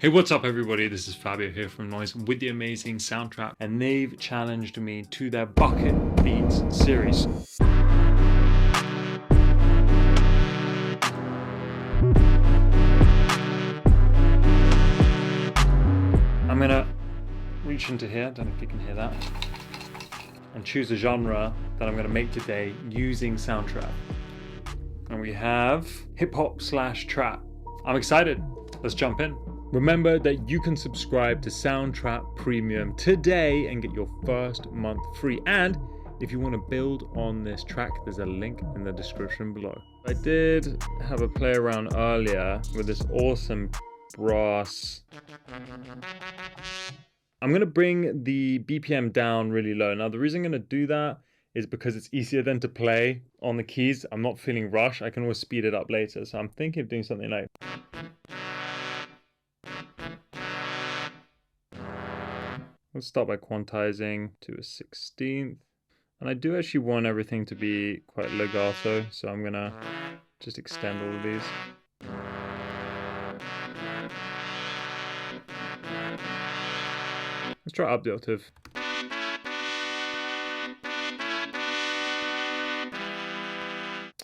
Hey, what's up everybody? This is Fabio here from Noize with the amazing Soundtrap, and they've challenged me to their Bucket Beats series. I'm gonna reach into here, don't know if you can hear that, and choose a genre that I'm gonna make today using Soundtrap. And we have hip-hop/trap. I'm excited, let's jump in. Remember that you can subscribe to Soundtrap Premium today and get your first month free. And if you want to build on this track, there's a link in the description below. I did have a play around earlier with this awesome brass. I'm going to bring the BPM down really low. Now, the reason I'm going to do that is because it's easier than to play on the keys. I'm not feeling rushed. I can always speed it up later. So I'm thinking of doing something like... Let's start by quantizing to a 16th. And I do actually want everything to be quite legato, so I'm gonna just extend all of these. Let's try up the octave.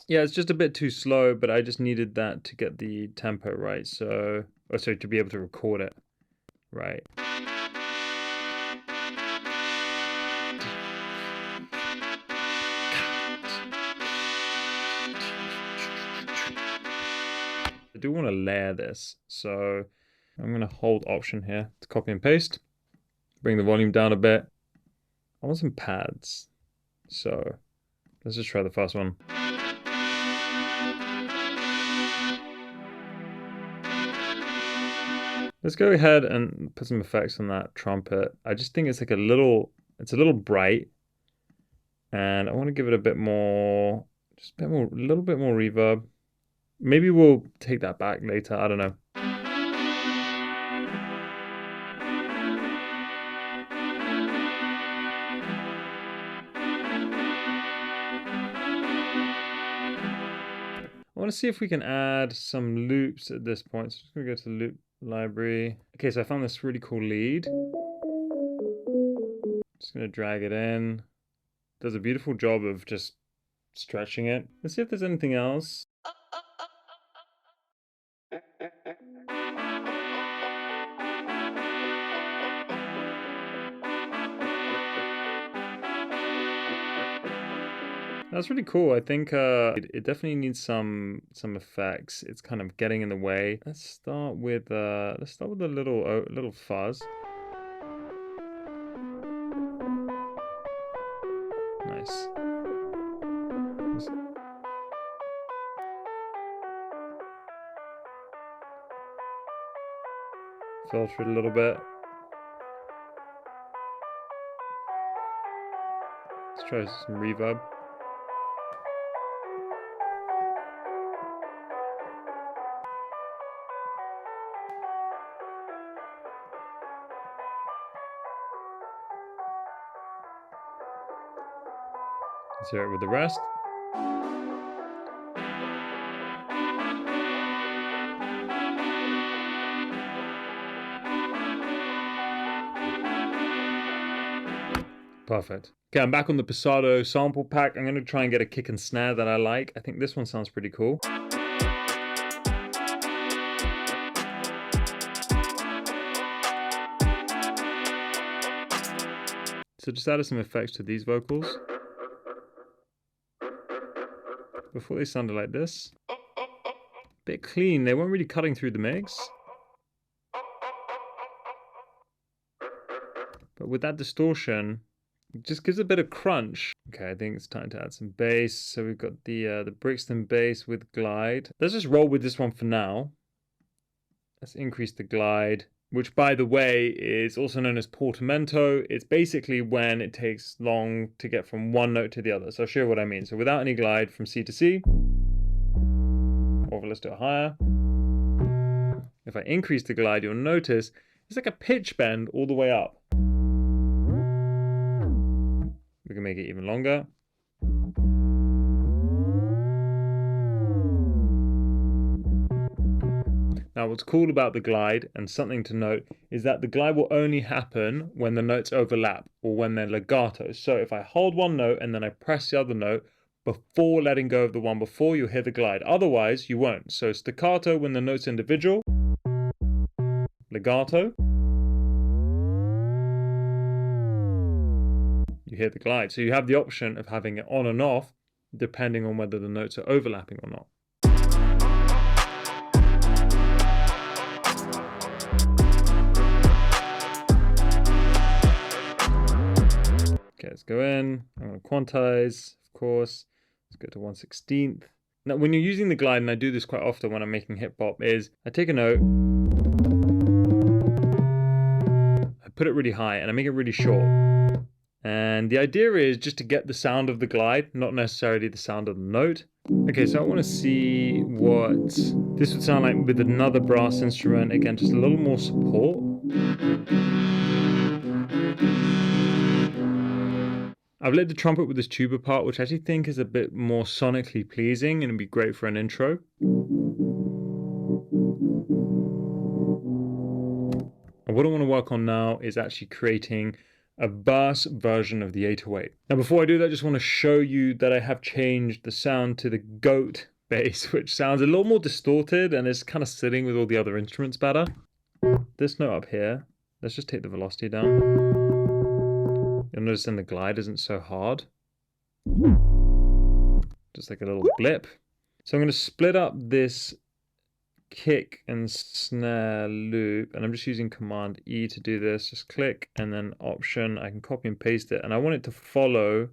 Yeah, it's just a bit too slow, but I just needed that to get the tempo right, so... Oh, sorry, to be able to record it right. I do want to layer this, so I'm going to hold Option here to copy and paste. Bring the volume down a bit. I want some pads, so let's just try the first one. Let's go ahead and put some effects on that trumpet. I just think it's like it's a little bright, and I want to give it a bit more, a little bit more reverb. Maybe we'll take that back later, I don't know. I want to see if we can add some loops at this point. So I'm just going to go to the loop library. Okay, so I found this really cool lead. Just going to drag it in. Does a beautiful job of just stretching it. Let's see if there's anything else. That's really cool. I think it definitely needs some effects. It's kind of getting in the way. Let's start with a little fuzz. Nice. Filter it a little bit. Let's try some reverb. Let's hear it with the rest. Perfect. Okay, I'm back on the Pesado sample pack. I'm going to try and get a kick and snare that I like. I think this one sounds pretty cool. So just added some effects to these vocals. Before they sounded like this. Bit clean, they weren't really cutting through the mix. But with that distortion, it just gives a bit of crunch. Okay, I think it's time to add some bass. So we've got the Brixton bass with glide. Let's just roll with this one for now. Let's increase the glide, which by the way is also known as portamento. It's basically when it takes long to get from one note to the other. So I'll show you what I mean. So without any glide from C to C, or let's do it higher. If I increase the glide, you'll notice it's like a pitch bend all the way up. We can make it even longer. Now, what's cool about the glide, and something to note, is that the glide will only happen when the notes overlap or when they're legato. So if I hold one note and then I press the other note before letting go of the one before, you'll hear the glide. Otherwise, you won't. So staccato when the note's individual, legato, you hear the glide. So you have the option of having it on and off depending on whether the notes are overlapping or not. Okay, let's go in. I'm going to quantize, of course. Let's go to 1/16. Now, when you're using the glide, and I do this quite often when I'm making hip hop, is I take a note, I put it really high, and I make it really short. And the idea is just to get the sound of the glide, not necessarily the sound of the note. Okay, so I want to see what this would sound like with another brass instrument. Again, just a little more support. I've lit the trumpet with this tuba part, which I actually think is a bit more sonically pleasing and it'd be great for an intro. And what I want to work on now is actually creating a bass version of the 808. Now, before I do that, I just want to show you that I have changed the sound to the goat bass, which sounds a little more distorted and is kind of sitting with all the other instruments better. This note up here, let's just take the velocity down. You'll notice then the glide isn't so hard. Just like a little blip. So I'm going to split up this kick and snare loop, and I'm just using Command E to do this. Just click and then Option. I can copy and paste it, and I want it to follow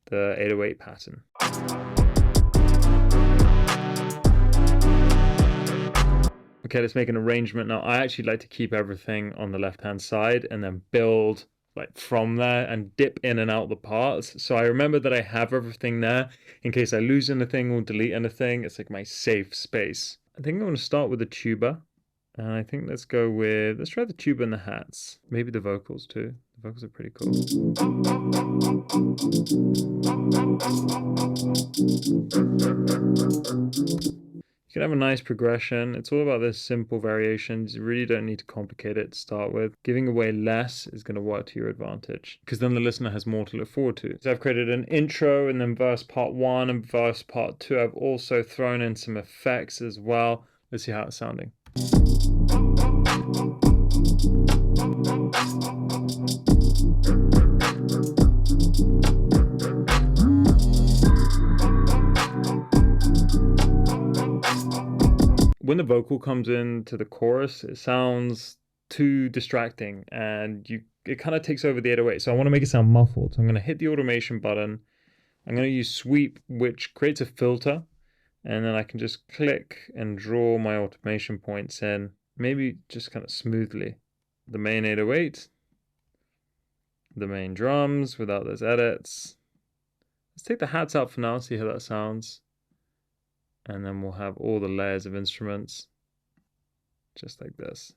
the 808 pattern. Okay, let's make an arrangement now. I actually like to keep everything on the left-hand side and then build like from there and dip in and out the parts. So I remember that I have everything there in case I lose anything or delete anything. It's like my safe space. I think I'm going to start with the tuba. And I think let's try the tuba and the hats. Maybe the vocals too. The vocals are pretty cool. You can have a nice progression. It's all about this simple variations. You really don't need to complicate it to start with. Giving away less is going to work to your advantage because then the listener has more to look forward to. So I've created an intro and then verse part 1 and verse part 2. I've also thrown in some effects as well. Let's see how it's sounding. When the vocal comes into the chorus, it sounds too distracting and it kind of takes over the 808. So I want to make it sound muffled. So I'm going to hit the automation button. I'm going to use sweep, which creates a filter. And then I can just click and draw my automation points in, maybe just kind of smoothly. The main 808, the main drums without those edits. Let's take the hats out for now, see how that sounds. And then we'll have all the layers of instruments, just like this.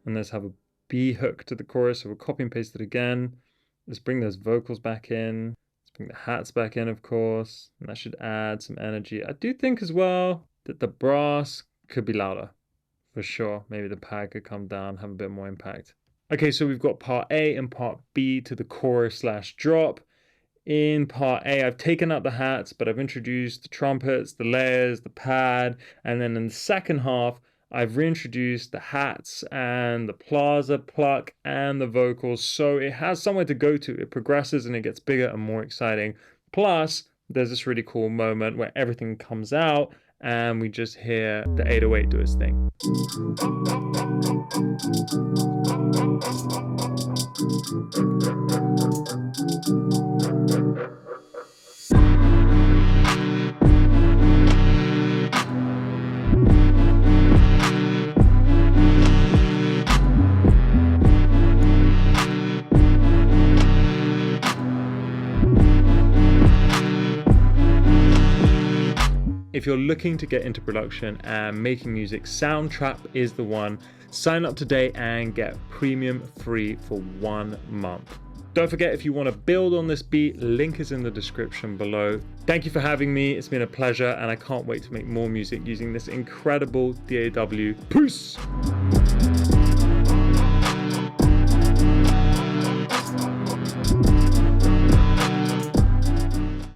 And let's have a B hook to the chorus, so we'll copy and paste it again. Let's bring those vocals back in. Let's bring the hats back in, of course. And that should add some energy. I do think as well that the brass could be louder, for sure. Maybe the pad could come down, have a bit more impact. Okay, so we've got part A and part B to the chorus / drop. In part A, I've taken out the hats, but I've introduced the trumpets, the layers, the pad, and then in the second half, I've reintroduced the hats and the plaza pluck and the vocals. So it has somewhere to go to. It progresses and it gets bigger and more exciting. Plus, there's this really cool moment where everything comes out and we just hear the 808 do its thing. If you're looking to get into production and making music, Soundtrap is the one. Sign up today and get premium free for 1 month. Don't forget, if you want to build on this beat, link is in the description below. Thank you for having me. It's been a pleasure, and I can't wait to make more music using this incredible DAW. Peace!